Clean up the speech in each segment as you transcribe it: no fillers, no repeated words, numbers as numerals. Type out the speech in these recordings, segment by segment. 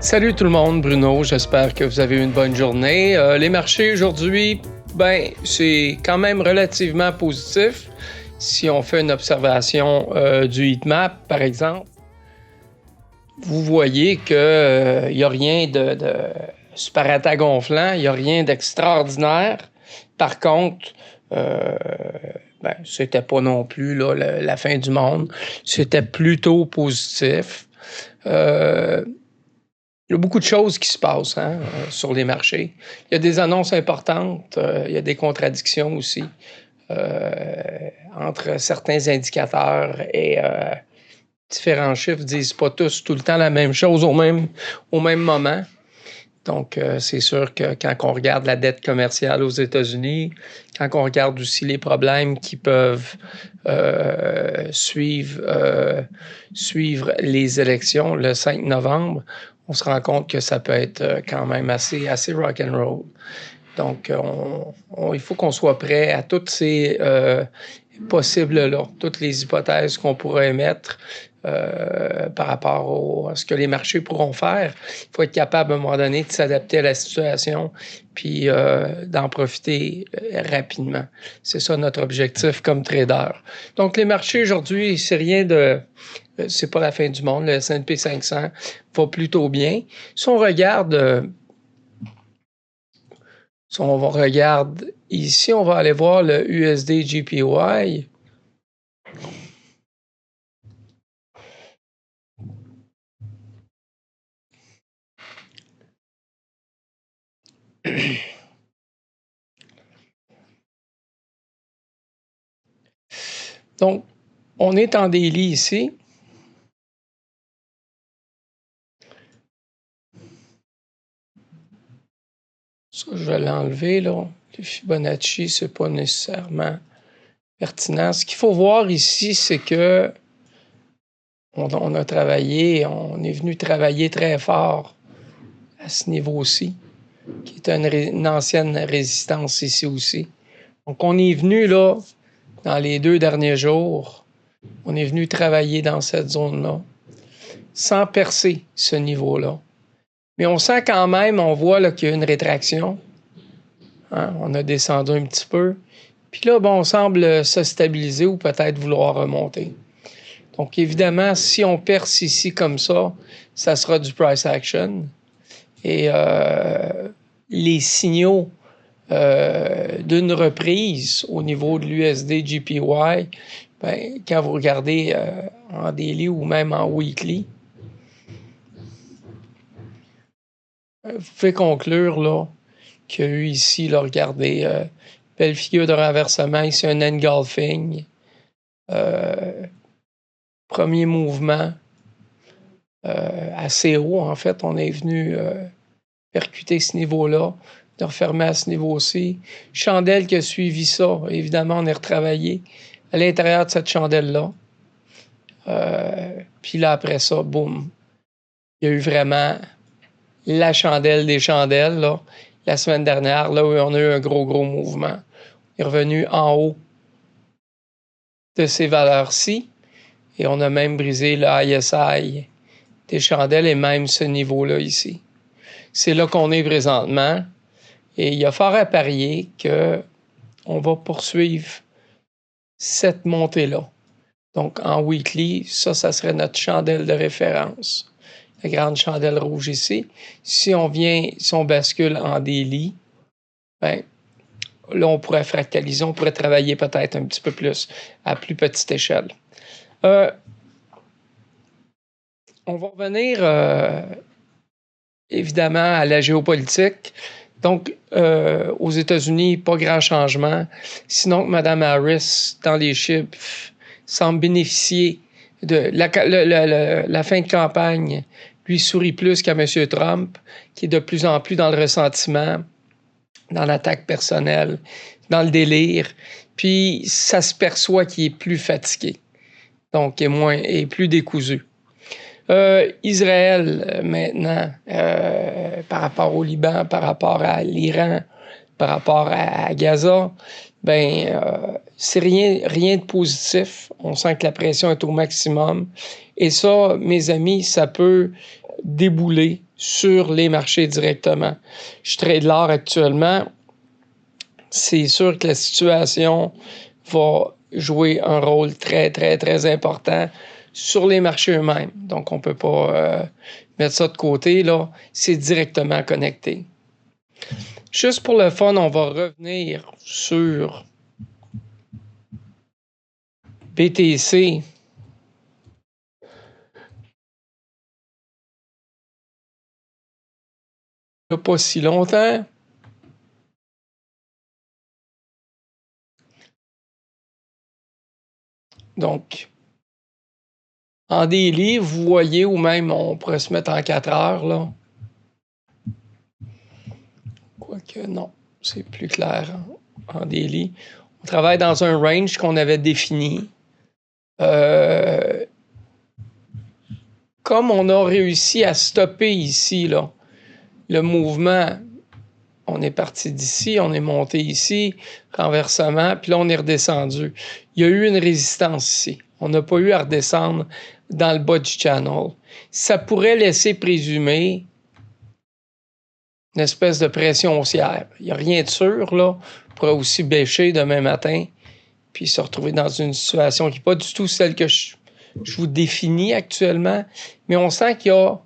Salut tout le monde, Bruno. J'espère que vous avez eu une bonne journée. Les marchés aujourd'hui, c'est quand même relativement positif. Si on fait une observation du heatmap, par exemple, vous voyez qu'il n'y a rien de super gonflant, il n'y a rien d'extraordinaire. Par contre, c'était pas non plus là, la fin du monde. C'était plutôt positif. Il y a beaucoup de choses qui se passent sur les marchés. Il y a des annonces importantes, il y a des contradictions aussi entre certains indicateurs et différents chiffres disent pas tous tout le temps la même chose au même moment. Donc, c'est sûr que quand on regarde la dette commerciale aux États-Unis, quand on regarde aussi les problèmes qui peuvent suivre les élections le 5 novembre, on se rend compte que ça peut être quand même assez rock'n'roll. Donc, il faut qu'on soit prêt à toutes ces possibles-là, toutes les hypothèses qu'on pourrait émettre par rapport à ce que les marchés pourront faire. Il faut être capable à un moment donné de s'adapter à la situation puis d'en profiter rapidement. C'est ça notre objectif comme trader. Donc, les marchés aujourd'hui, c'est pas la fin du monde. Le S&P 500 va plutôt bien. Si on regarde ici, on va aller voir le USD JPY. Donc, on est en daily ici. Ça, je vais l'enlever, là. Les Fibonacci, c'est pas nécessairement pertinent. Ce qu'il faut voir ici, c'est que on est venu travailler très fort à ce niveau-ci, qui est une ancienne résistance ici aussi. Donc, on est venu, là, dans les 2 derniers jours, on est venu travailler dans cette zone-là, sans percer ce niveau-là. Mais on sent quand même, on voit là, qu'il y a une rétraction. On a descendu un petit peu. Puis là, on semble se stabiliser ou peut-être vouloir remonter. Donc, évidemment, si on perce ici comme ça sera du price action. Et les signaux d'une reprise au niveau de l'USD JPY, quand vous regardez en daily ou même en weekly, vous pouvez conclure là, qu'il y a eu ici, là, regardez, belle figure de renversement, ici un engulfing. Premier mouvement assez haut, en fait, on est venu percuter ce niveau-là, de refermer à ce niveau-ci. Chandelle qui a suivi ça, évidemment, on est retravaillé à l'intérieur de cette chandelle-là. Puis là, après ça, boum, il y a eu vraiment la chandelle des chandelles, là, la semaine dernière, là où on a eu un gros mouvement. On est revenu en haut de ces valeurs-ci et on a même brisé le ISI des chandelles et même ce niveau-là ici. C'est là qu'on est présentement et il y a fort à parier qu'on va poursuivre cette montée-là. Donc, en weekly, ça serait notre chandelle de référence. La grande chandelle rouge ici. Si on bascule en daily, là, on pourrait fractaliser, on pourrait travailler peut-être un petit peu plus à plus petite échelle. On va revenir évidemment à la géopolitique. Donc, aux États-Unis, pas grand changement. Sinon que Mme Harris, dans les chiffres, semble bénéficier de la fin de campagne, lui sourit plus qu'à M. Trump, qui est de plus en plus dans le ressentiment, dans l'attaque personnelle, dans le délire. Puis, ça se perçoit qu'il est plus fatigué. Donc, est plus décousu. Israël, maintenant, par rapport au Liban, par rapport à l'Iran, par rapport à Gaza, c'est rien de positif. On sent que la pression est au maximum. Et ça, mes amis, ça peut débouler sur les marchés directement. Je trade l'or actuellement. C'est sûr que la situation va jouer un rôle très, très, très important sur les marchés eux-mêmes. Donc, on ne peut pas mettre ça de côté, là. C'est directement connecté. Juste pour le fun, on va revenir sur BTC. Il n'y a pas si longtemps. Donc, en daily, vous voyez, ou même on pourrait se mettre en 4 heures, là. Quoique, non, c'est plus clair en daily. On travaille dans un range qu'on avait défini. Comme on a réussi à stopper ici, là, le mouvement, on est parti d'ici, on est monté ici, renversement, puis là, on est redescendu. Il y a eu une résistance ici. On n'a pas eu à redescendre dans le bas du channel. Ça pourrait laisser présumer une espèce de pression haussière. Il n'y a rien de sûr, là. On pourrait aussi bêcher demain matin, puis se retrouver dans une situation qui n'est pas du tout celle que je vous définis actuellement, mais on sent qu'il y a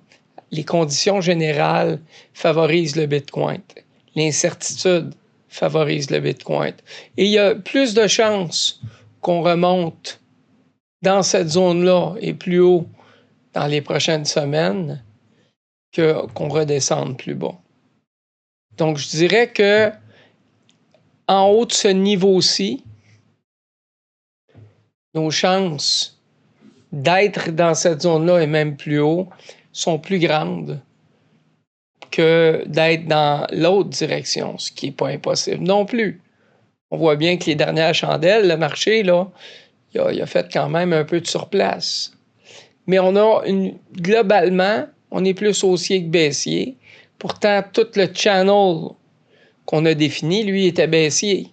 les conditions générales favorisent le Bitcoin. L'incertitude favorise le Bitcoin. Et il y a plus de chances qu'on remonte dans cette zone-là et plus haut dans les prochaines semaines qu'on redescende plus bas. Donc, je dirais que en haut de ce niveau-ci, nos chances d'être dans cette zone-là et même plus haut sont plus grandes que d'être dans l'autre direction, ce qui n'est pas impossible non plus. On voit bien que les dernières chandelles, le marché, là, il a fait quand même un peu de surplace. Mais globalement, on est plus haussier que baissier. Pourtant, tout le channel qu'on a défini, lui, était baissier.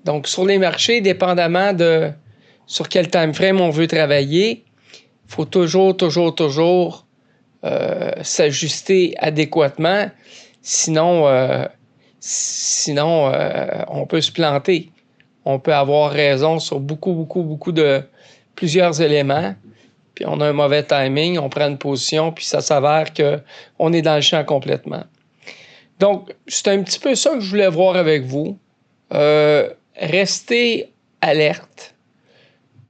Donc, sur les marchés, dépendamment de sur quel time frame on veut travailler, il faut toujours s'ajuster adéquatement. Sinon, on peut se planter. On peut avoir raison sur beaucoup de plusieurs éléments. Puis on a un mauvais timing, on prend une position, puis ça s'avère qu'on est dans le champ complètement. Donc, c'est un petit peu ça que je voulais voir avec vous. Restez alerte.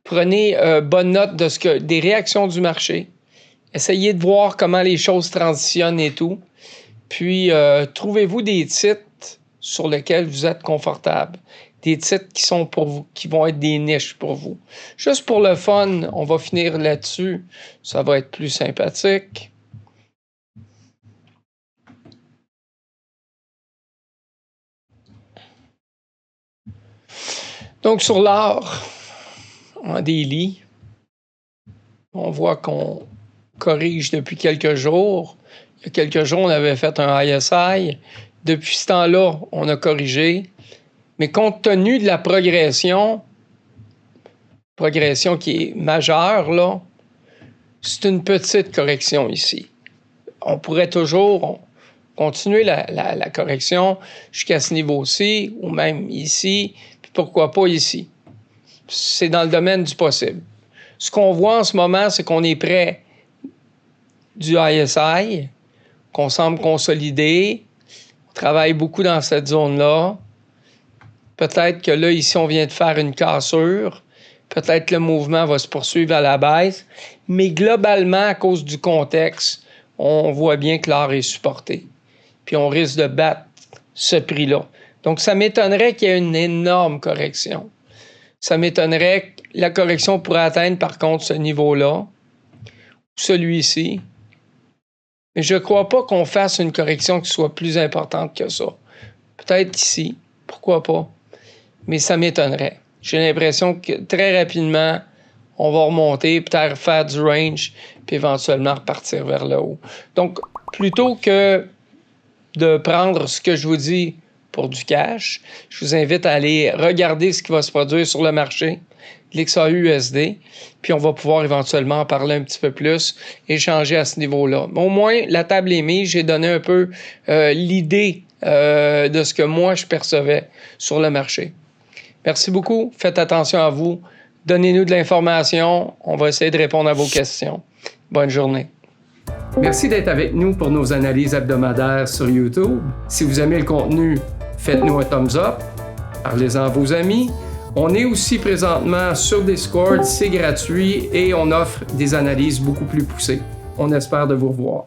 Prenez bonne note des réactions du marché. Essayez de voir comment les choses transitionnent et tout. Puis, trouvez-vous des titres sur lesquels vous êtes confortable. Des titres qui sont pour vous, qui vont être des niches pour vous. Juste pour le fun, on va finir là-dessus. Ça va être plus sympathique. Donc, sur l'or, en daily, on voit qu'on corrige depuis quelques jours. Il y a quelques jours, on avait fait un ISI. Depuis ce temps-là, on a corrigé. Mais compte tenu de la progression qui est majeure, là, c'est une petite correction ici. On pourrait toujours continuer la correction jusqu'à ce niveau-ci, ou même ici, puis pourquoi pas ici. C'est dans le domaine du possible. Ce qu'on voit en ce moment, c'est qu'on est près du ISI, qu'on semble consolider. On travaille beaucoup dans cette zone-là. Peut-être que là, ici, on vient de faire une cassure. Peut-être que le mouvement va se poursuivre à la baisse. Mais globalement, à cause du contexte, on voit bien que l'or est supporté. Puis on risque de battre ce prix-là. Donc, ça m'étonnerait qu'il y ait une énorme correction. Ça m'étonnerait que la correction pourrait atteindre, par contre, ce niveau-là, celui-ci. Mais je ne crois pas qu'on fasse une correction qui soit plus importante que ça. Peut-être ici, pourquoi pas. Mais ça m'étonnerait. J'ai l'impression que très rapidement, on va remonter, peut-être faire du range, puis éventuellement repartir vers le haut. Donc, plutôt que de prendre ce que je vous dis pour du cash. Je vous invite à aller regarder ce qui va se produire sur le marché, l'XAU-USD, puis on va pouvoir éventuellement en parler un petit peu plus, échanger à ce niveau-là. Au moins, la table est mise, j'ai donné un peu l'idée de ce que moi je percevais sur le marché. Merci beaucoup, faites attention à vous, donnez-nous de l'information, on va essayer de répondre à vos questions. Bonne journée. Merci d'être avec nous pour nos analyses hebdomadaires sur YouTube. Si vous aimez le contenu, faites-nous un thumbs up, parlez-en à vos amis. On est aussi présentement sur Discord, c'est gratuit et on offre des analyses beaucoup plus poussées. On espère de vous revoir.